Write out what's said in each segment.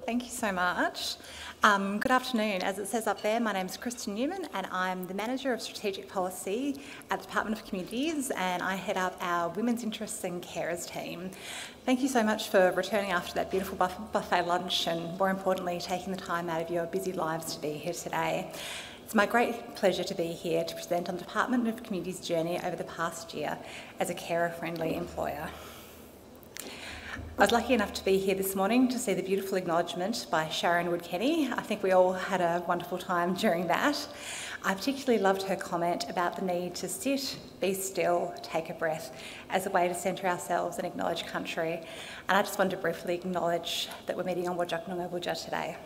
Thank you so much. Good afternoon. As it says up there, my name is Kristen Newman and I'm the Manager of Strategic Policy at the Department of Communities, and I head up our Women's Interests and Carers team. Thank you so much for returning after that beautiful buffet lunch and, more importantly, taking the time out of your busy lives to be here today. It's my great pleasure to be here to present on the Department of Communities' journey over the past year as a carer-friendly employer. I was lucky enough to be here this morning to see the beautiful acknowledgement by Sharon Wood-Kenny. I think we all had a wonderful time during that. I particularly loved her comment about the need to sit, be still, take a breath as a way to centre ourselves and acknowledge country. And I just wanted to briefly acknowledge that we're meeting on Wajak Noongar Wujja today.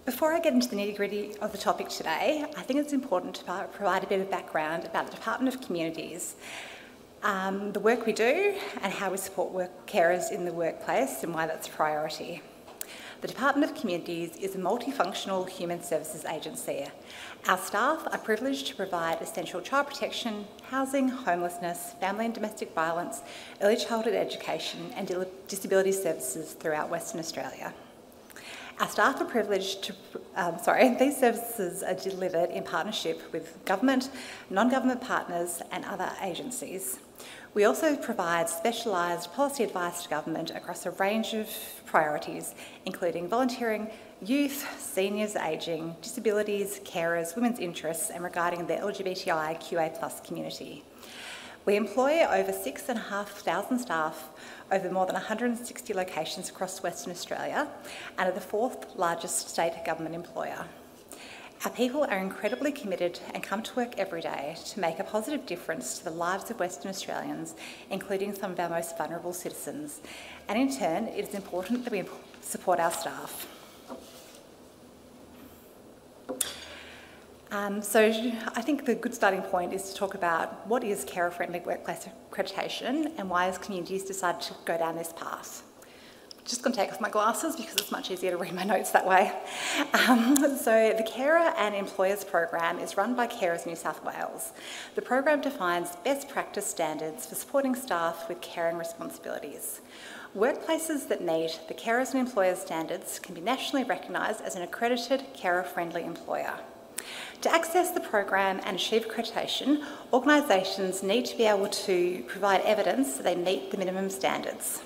Before I get into the nitty-gritty of the topic today, I think it's important to provide a bit of background about the Department of Communities, the work we do and how we support carers in the workplace and why that's a priority. The Department of Communities is a multifunctional human services agency. Our staff are privileged to provide essential child protection, housing, homelessness, family and domestic violence, early childhood education and disability services throughout Western Australia. Our staff are privileged to, these services are delivered in partnership with government, non-government partners and other agencies. We also provide specialised policy advice to government across a range of priorities, including volunteering, youth, seniors ageing, disabilities, carers, women's interests and regarding the LGBTIQA+ community. We employ over 6,500 staff over more than 160 locations across Western Australia and are the fourth largest state government employer. Our people are incredibly committed and come to work every day to make a positive difference to the lives of Western Australians, including some of our most vulnerable citizens. And in turn, it is important that we support our staff. So I think the good starting point is to talk about what is carer-friendly workplace accreditation and why has communities decided to go down this path. I'm just going to take off my glasses because it's much easier to read my notes that way. So the Carer and Employers program is run by Carers New South Wales. The program defines best practice standards for supporting staff with caring responsibilities. Workplaces that meet the Carers and Employers standards can be nationally recognised as an accredited carer-friendly employer. To access the program and achieve accreditation, organisations need to be able to provide evidence that they meet the minimum standards.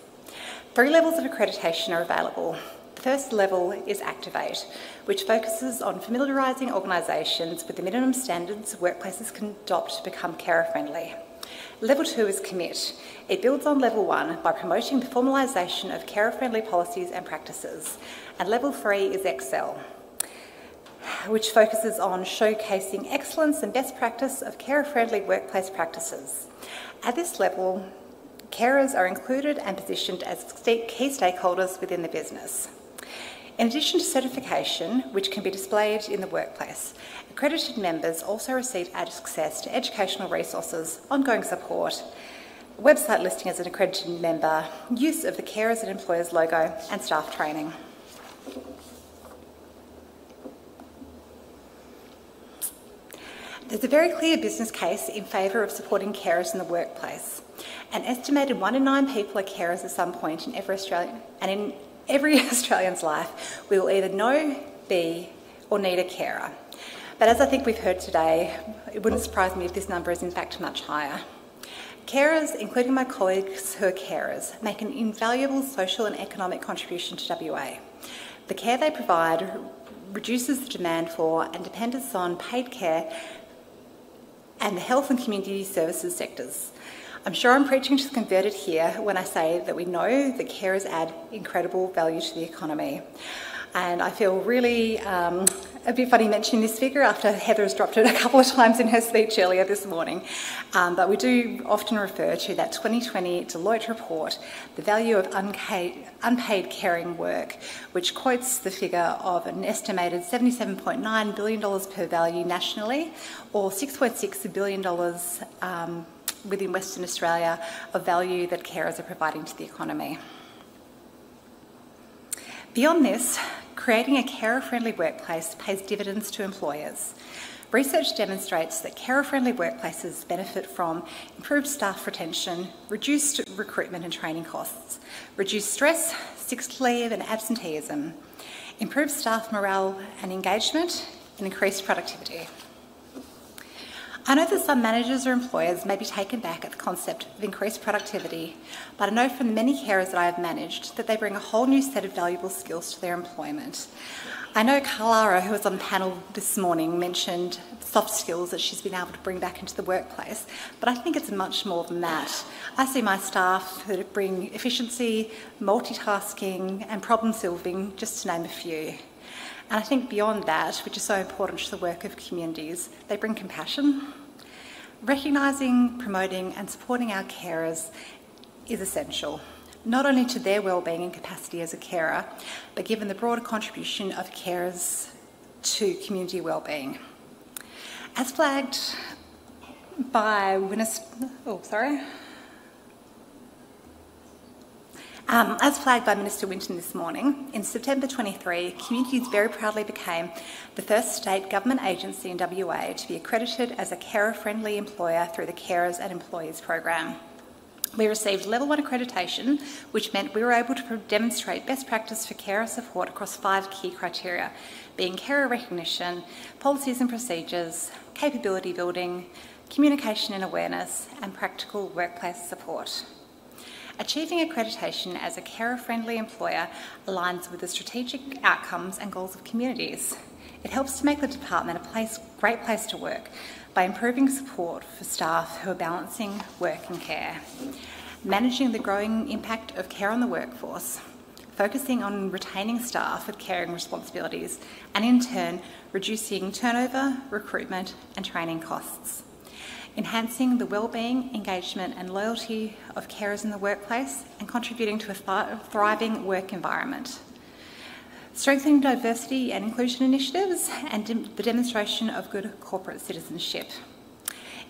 3 levels of accreditation are available. The first level is Activate, which focuses on familiarising organisations with the minimum standards workplaces can adopt to become carer-friendly. Level 2 is Commit. It builds on Level 1 by promoting the formalisation of carer-friendly policies and practices. And Level 3 is Excel, which focuses on showcasing excellence and best practice of carer-friendly workplace practices. At this level, carers are included and positioned as key stakeholders within the business. In addition to certification, which can be displayed in the workplace, accredited members also receive access to educational resources, ongoing support, website listing as an accredited member, use of the Carers and Employers logo and staff training. There's a very clear business case in favour of supporting carers in the workplace. An estimated 1 in 9 people are carers at some point in every Australian's life. We will either know, be or need a carer. But as I think we've heard today, it wouldn't surprise me if this number is in fact much higher. Carers, including my colleagues who are carers, make an invaluable social and economic contribution to WA. The care they provide reduces the demand for and dependence on paid care and the health and community services sectors. I'm sure I'm preaching to the converted here when I say that we know that carers add incredible value to the economy. And I feel really a bit funny mentioning this figure after Heather has dropped it a couple of times in her speech earlier this morning. But we do often refer to that 2020 Deloitte report, the value of unpaid caring work, which quotes the figure of an estimated $77.9 billion per value nationally, or $6.6 billion within Western Australia of value that carers are providing to the economy. Beyond this, creating a carer-friendly workplace pays dividends to employers. Research demonstrates that carer-friendly workplaces benefit from improved staff retention, reduced recruitment and training costs, reduced stress, sick leave and absenteeism, improved staff morale and engagement, and increased productivity. I know that some managers or employers may be taken back at the concept of increased productivity, but I know from the many carers that I have managed that they bring a whole new set of valuable skills to their employment. I know Clara, who was on the panel this morning, mentioned soft skills that she's been able to bring back into the workplace, but I think it's much more than that. I see my staff that bring efficiency, multitasking and problem solving, just to name a few. And I think beyond that, which is so important to the work of communities, they bring compassion. Recognising, promoting and supporting our carers is essential, not only to their wellbeing and capacity as a carer, but given the broader contribution of carers to community wellbeing. As flagged by Minister Winton this morning, in September 23, Communities very proudly became the first state government agency in WA to be accredited as a carer-friendly employer through the Carers and Employees program. We received Level 1 accreditation, which meant we were able to demonstrate best practice for carer support across 5 key criteria, being carer recognition, policies and procedures, capability building, communication and awareness, and practical workplace support. Achieving accreditation as a carer-friendly employer aligns with the strategic outcomes and goals of communities. It helps to make the department a great place to work by improving support for staff who are balancing work and care, managing the growing impact of care on the workforce, focusing on retaining staff with caring responsibilities, and in turn, reducing turnover, recruitment and training costs. Enhancing the wellbeing, engagement and loyalty of carers in the workplace and contributing to a thriving work environment. Strengthening diversity and inclusion initiatives and the demonstration of good corporate citizenship.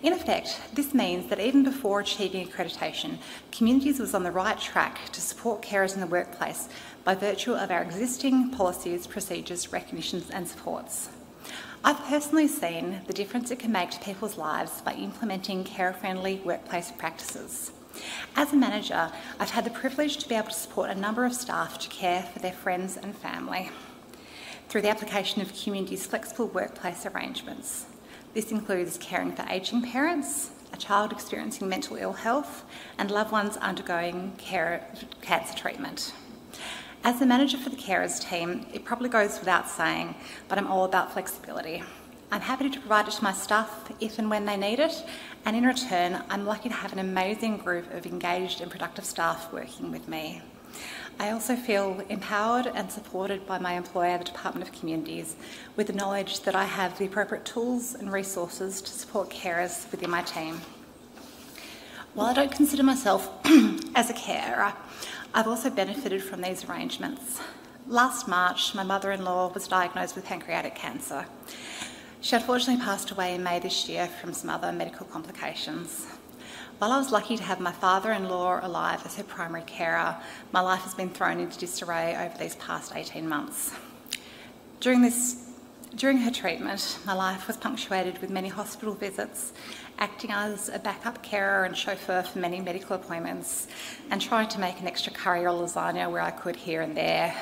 In effect, this means that even before achieving accreditation, Communities was on the right track to support carers in the workplace by virtue of our existing policies, procedures, recognitions and supports. I've personally seen the difference it can make to people's lives by implementing carer-friendly workplace practices. As a manager, I've had the privilege to be able to support a number of staff to care for their friends and family through the application of Communities' flexible workplace arrangements. This includes caring for ageing parents, a child experiencing mental ill health, and loved ones undergoing cancer treatment. As the manager for the carers team, it probably goes without saying, but I'm all about flexibility. I'm happy to provide it to my staff if and when they need it, and in return, I'm lucky to have an amazing group of engaged and productive staff working with me. I also feel empowered and supported by my employer, the Department of Communities, with the knowledge that I have the appropriate tools and resources to support carers within my team. While I don't consider myself as a carer, I've also benefited from these arrangements. Last March, my mother-in-law was diagnosed with pancreatic cancer. She unfortunately passed away in May this year from some other medical complications. While I was lucky to have my father-in-law alive as her primary carer, my life has been thrown into disarray over these past 18 months. During her treatment, my life was punctuated with many hospital visits, acting as a backup carer and chauffeur for many medical appointments, and trying to make an extra curry or lasagna where I could here and there,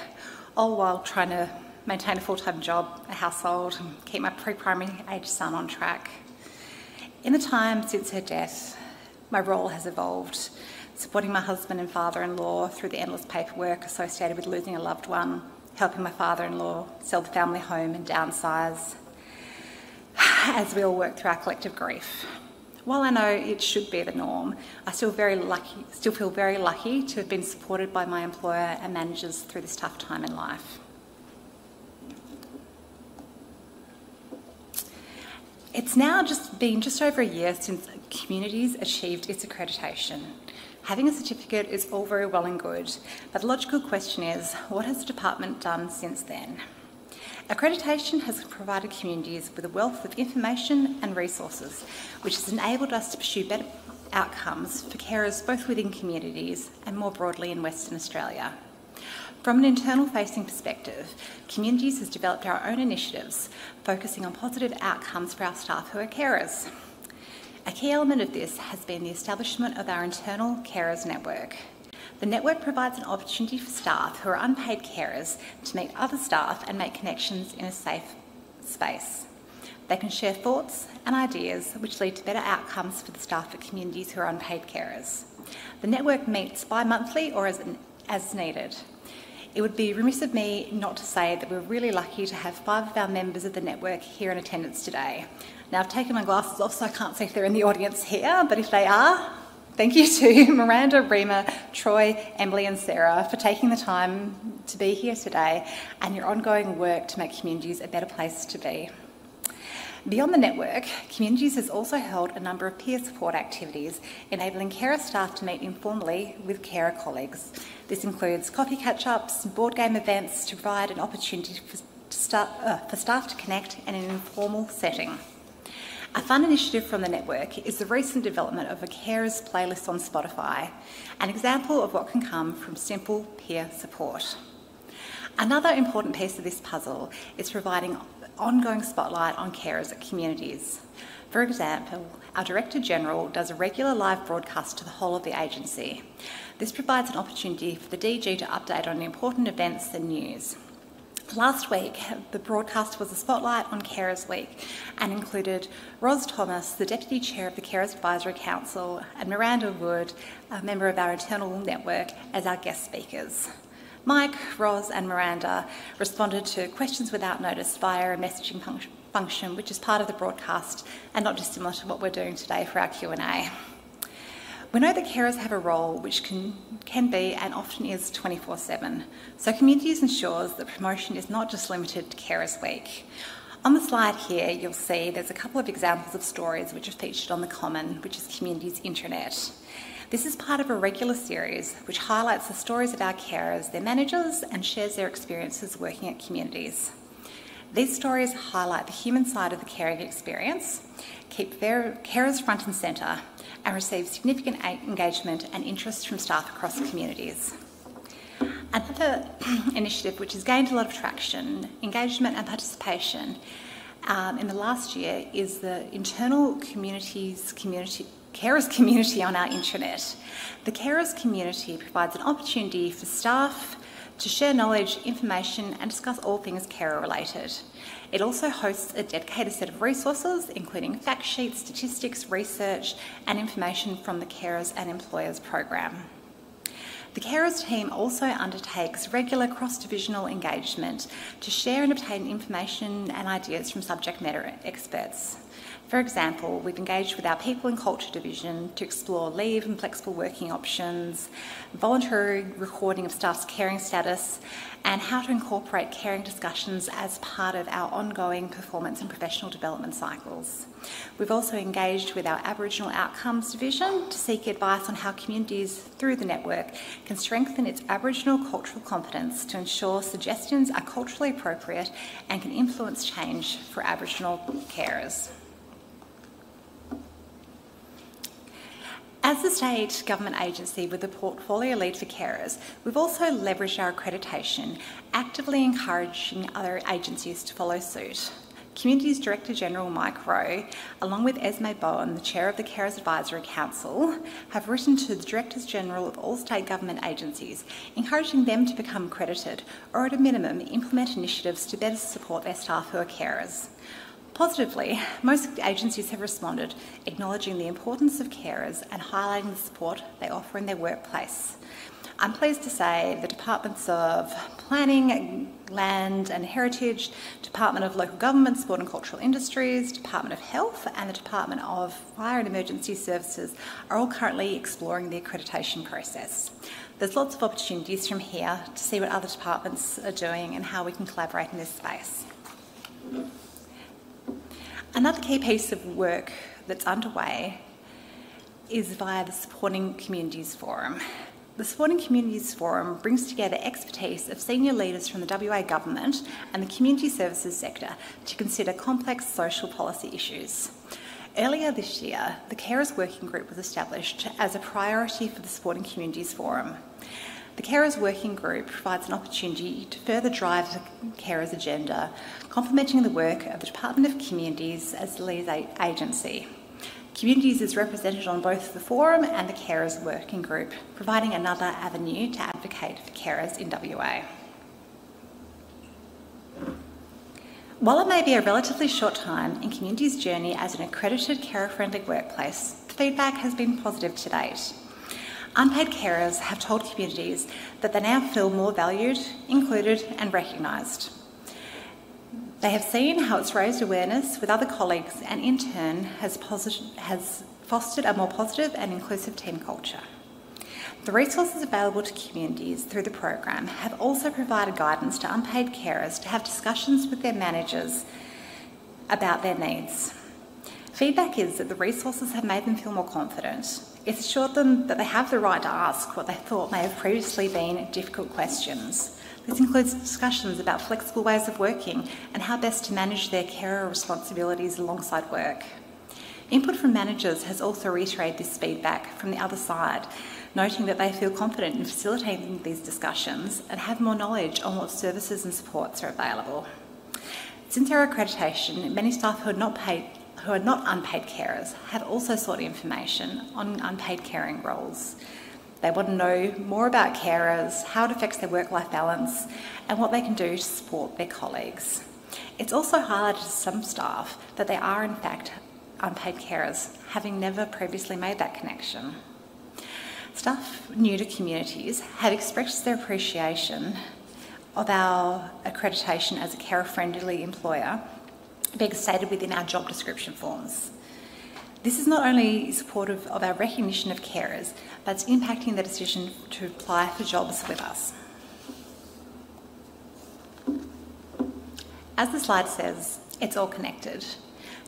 all while trying to maintain a full-time job, a household, and keep my pre-primary age son on track. In the time since her death, my role has evolved, supporting my husband and father-in-law through the endless paperwork associated with losing a loved one, helping my father-in-law sell the family home and downsize, as we all work through our collective grief. While I know it should be the norm, I still feel very lucky to have been supported by my employer and managers through this tough time in life. It's now been just over a year since Communities achieved its accreditation. Having a certificate is all very well and good, but the logical question is, what has the department done since then? Accreditation has provided Communities with a wealth of information and resources, which has enabled us to pursue better outcomes for carers both within communities and more broadly in Western Australia. From an internal-facing perspective, Communities has developed our own initiatives, focusing on positive outcomes for our staff who are carers. A key element of this has been the establishment of our internal carers network. The network provides an opportunity for staff who are unpaid carers to meet other staff and make connections in a safe space. They can share thoughts and ideas which lead to better outcomes for the staff at Communities who are unpaid carers. The network meets bi-monthly or as needed. It would be remiss of me not to say that we're really lucky to have 5 of our members of the network here in attendance today. Now, I've taken my glasses off so I can't see if they're in the audience here, but if they are, thank you to Miranda, Rima, Troy, Emily and Sarah for taking the time to be here today and your ongoing work to make Communities a better place to be. Beyond the network, Communities has also held a number of peer support activities, enabling carer staff to meet informally with carer colleagues. This includes coffee catch-ups, board game events to provide an opportunity for staff to connect in an informal setting. A fun initiative from the network is the recent development of a carers playlist on Spotify, an example of what can come from simple peer support. Another important piece of this puzzle is providing ongoing spotlight on carers at Communities. For example, our Director General does a regular live broadcast to the whole of the agency. This provides an opportunity for the DG to update on important events and news. Last week, the broadcast was a spotlight on Carers Week and included Ros Thomas, the Deputy Chair of the Carers Advisory Council, and Miranda Wood, a member of our internal network, as our guest speakers. Mike, Ros and Miranda responded to questions without notice via a messaging function, which is part of the broadcast and not dissimilar to what we're doing today for our Q&A. We know that carers have a role which can be and often is 24/7, so Communities ensures that promotion is not just limited to Carers Week. On the slide here, you'll see there's a couple of examples of stories which are featured on the Common, which is Communities' intranet. This is part of a regular series which highlights the stories of our carers, their managers, and shares their experiences working at Communities. These stories highlight the human side of the caring experience, keep carers front and centre, and receive significant engagement and interest from staff across Communities. Another initiative which has gained a lot of traction, engagement and participation in the last year is the internal carers community on our intranet. The carers community provides an opportunity for staff to share knowledge, information and discuss all things carer related. It also hosts a dedicated set of resources including fact sheets, statistics, research and information from the Carers and Employers program. The Carers team also undertakes regular cross-divisional engagement to share and obtain information and ideas from subject matter experts. For example, we've engaged with our People and Culture Division to explore leave and flexible working options, voluntary recording of staff's caring status, and how to incorporate caring discussions as part of our ongoing performance and professional development cycles. We've also engaged with our Aboriginal Outcomes Division to seek advice on how Communities through the network can strengthen its Aboriginal cultural competence to ensure suggestions are culturally appropriate and can influence change for Aboriginal carers. As the state government agency with the portfolio lead for carers, we've also leveraged our accreditation, actively encouraging other agencies to follow suit. Communities Director General Mike Rowe, along with Esme Bowen, the Chair of the Carers Advisory Council, have written to the Directors General of all state government agencies, encouraging them to become accredited or at a minimum implement initiatives to better support their staff who are carers. Positively, most agencies have responded, acknowledging the importance of carers and highlighting the support they offer in their workplace. I'm pleased to say the Departments of Planning, Land and Heritage, Department of Local Government, Sport and Cultural Industries, Department of Health and the Department of Fire and Emergency Services are all currently exploring the accreditation process. There's lots of opportunities from here to see what other departments are doing and how we can collaborate in this space. Another key piece of work that's underway is via the Supporting Communities Forum. The Supporting Communities Forum brings together expertise of senior leaders from the WA Government and the community services sector to consider complex social policy issues. Earlier this year, the Carers Working Group was established as a priority for the Supporting Communities Forum. The Carers Working Group provides an opportunity to further drive the carers agenda, complementing the work of the Department of Communities as the lead agency. Communities is represented on both the forum and the Carers Working Group, providing another avenue to advocate for carers in WA. While it may be a relatively short time in Community's journey as an accredited carer-friendly workplace, the feedback has been positive to date. Unpaid carers have told communities that they now feel more valued, included and recognised. They have seen how it's raised awareness with other colleagues and in turn has fostered a more positive and inclusive team culture. The resources available to communities through the program have also provided guidance to unpaid carers to have discussions with their managers about their needs. Feedback is that the resources have made them feel more confident. It's assured them that they have the right to ask what they thought may have previously been difficult questions. This includes discussions about flexible ways of working and how best to manage their carer responsibilities alongside work. Input from managers has also reiterated this feedback from the other side, noting that they feel confident in facilitating these discussions and have more knowledge on what services and supports are available. Since our accreditation, many staff who are not unpaid carers have also sought information on unpaid caring roles. They want to know more about carers, how it affects their work-life balance, and what they can do to support their colleagues. It's also highlighted to some staff that they are in fact unpaid carers, having never previously made that connection. Staff new to communities have expressed their appreciation of our accreditation as a carer-friendly employer being stated within our job description forms. This is not only supportive of our recognition of carers, but it's impacting the decision to apply for jobs with us. As the slide says, it's all connected.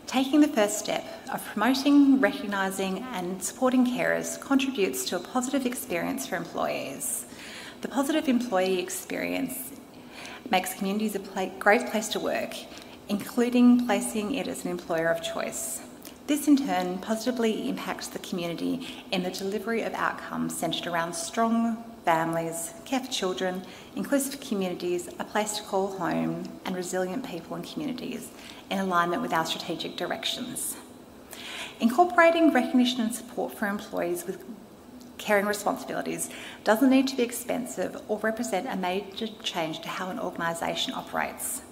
Taking the first step of promoting, recognising and supporting carers contributes to a positive experience for employees. The positive employee experience makes communities a great place to work, including placing it as an employer of choice. This in turn positively impacts the community in the delivery of outcomes centred around strong families, care for children, inclusive communities, a place to call home and resilient people and communities in alignment with our strategic directions. Incorporating recognition and support for employees with caring responsibilities doesn't need to be expensive or represent a major change to how an organisation operates.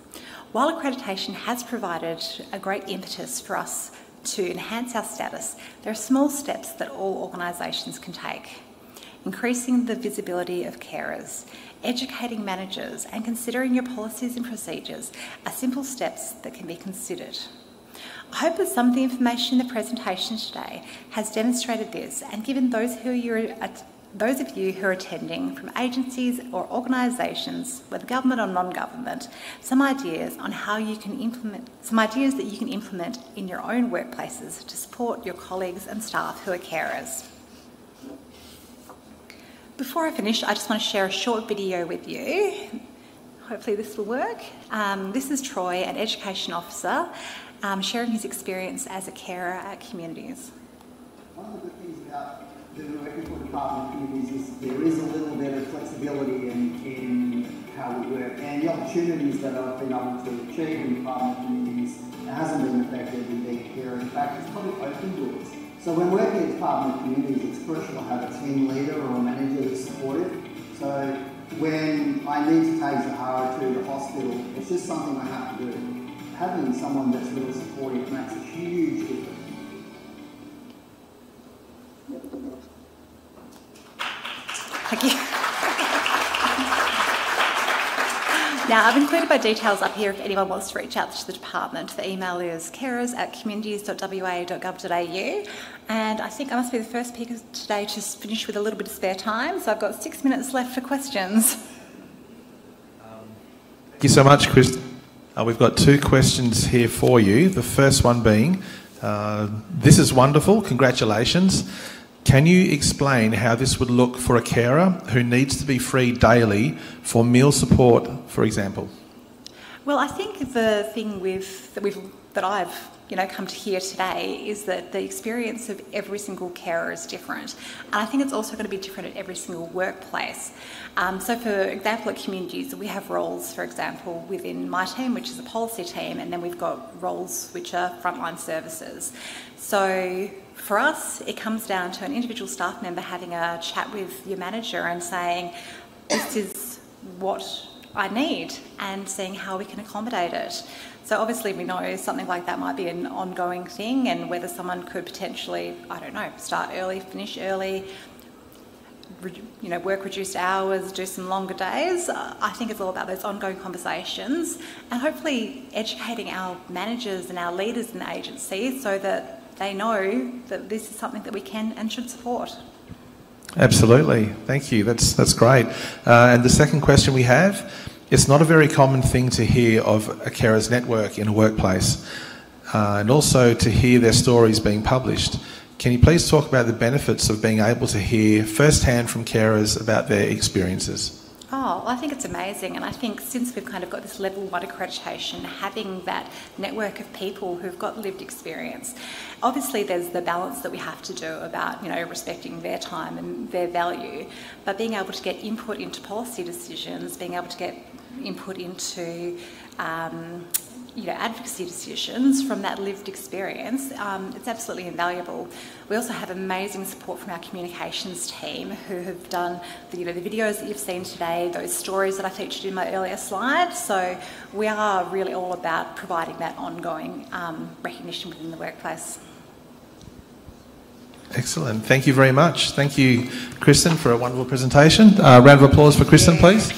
While accreditation has provided a great impetus for us to enhance our status, there are small steps that all organisations can take. Increasing the visibility of carers, educating managers and considering your policies and procedures are simple steps that can be considered. I hope that some of the information in the presentation today has demonstrated this and given those of you who are attending from agencies or organisations, whether government or non-government, some ideas on how you can implement, some ideas that you can implement in your own workplaces to support your colleagues and staff who are carers. Before I finish, I just want to share a short video with you. Hopefully this will work. This is Troy, an education officer, sharing his experience as a carer at communities. One of the good things about the working for Department of Communities is there is a little bit of flexibility in how we work, and the opportunities that I've been able to achieve in Department of Communities hasn't been affected with being a carer. In fact, it's probably opened doors. So when working at Department of Communities, it's crucial to have a team leader or a manager that's supportive. So when I need to take Zahara to the hospital, it's just something I have to do. Having someone that's really supportive makes a huge difference. Thank you. Now, I've included my details up here if anyone wants to reach out to the department. The email is carers@communities.wa.gov.au, and I think I must be the first speaker today to finish with a little bit of spare time, so I've got 6 minutes left for questions. Thank you so much, Kristen. We've got 2 questions here for you. The first one being, this is wonderful, congratulations. Can you explain how this would look for a carer who needs to be free daily for meal support, for example? Well, I think the thing that I've come to hear today is that the experience of every single carer is different. And I think it's also going to be different at every single workplace. So for example, at communities, we have roles, for example, within my team, which is a policy team, and then we've got roles which are frontline services. So for us, it comes down to an individual staff member having a chat with your manager and saying, this is what I need, and seeing how we can accommodate it. So obviously we know something like that might be an ongoing thing, and whether someone could potentially, I don't know, start early, finish early, work reduced hours, do some longer days. I think it's all about those ongoing conversations and hopefully educating our managers and our leaders in the agency so that they know that this is something that we can and should support. Absolutely, thank you. That's great. And the second question we have, it's not a very common thing to hear of a carers network in a workplace, and also to hear their stories being published. Can you please talk about the benefits of being able to hear firsthand from carers about their experiences? Oh, well, I think it's amazing, and I think since we've kind of got this level 1 accreditation, having that network of people who've got lived experience, obviously there's the balance that we have to do about, respecting their time and their value, but being able to get input into policy decisions, being able to get input into advocacy decisions from that lived experience, it's absolutely invaluable. We also have amazing support from our communications team who have done the videos that you've seen today, those stories that I featured in my earlier slide. So we are really all about providing that ongoing recognition within the workplace. Excellent. Thank you very much. Thank you, Kristen, for a wonderful presentation. Round of applause for Kristen, please.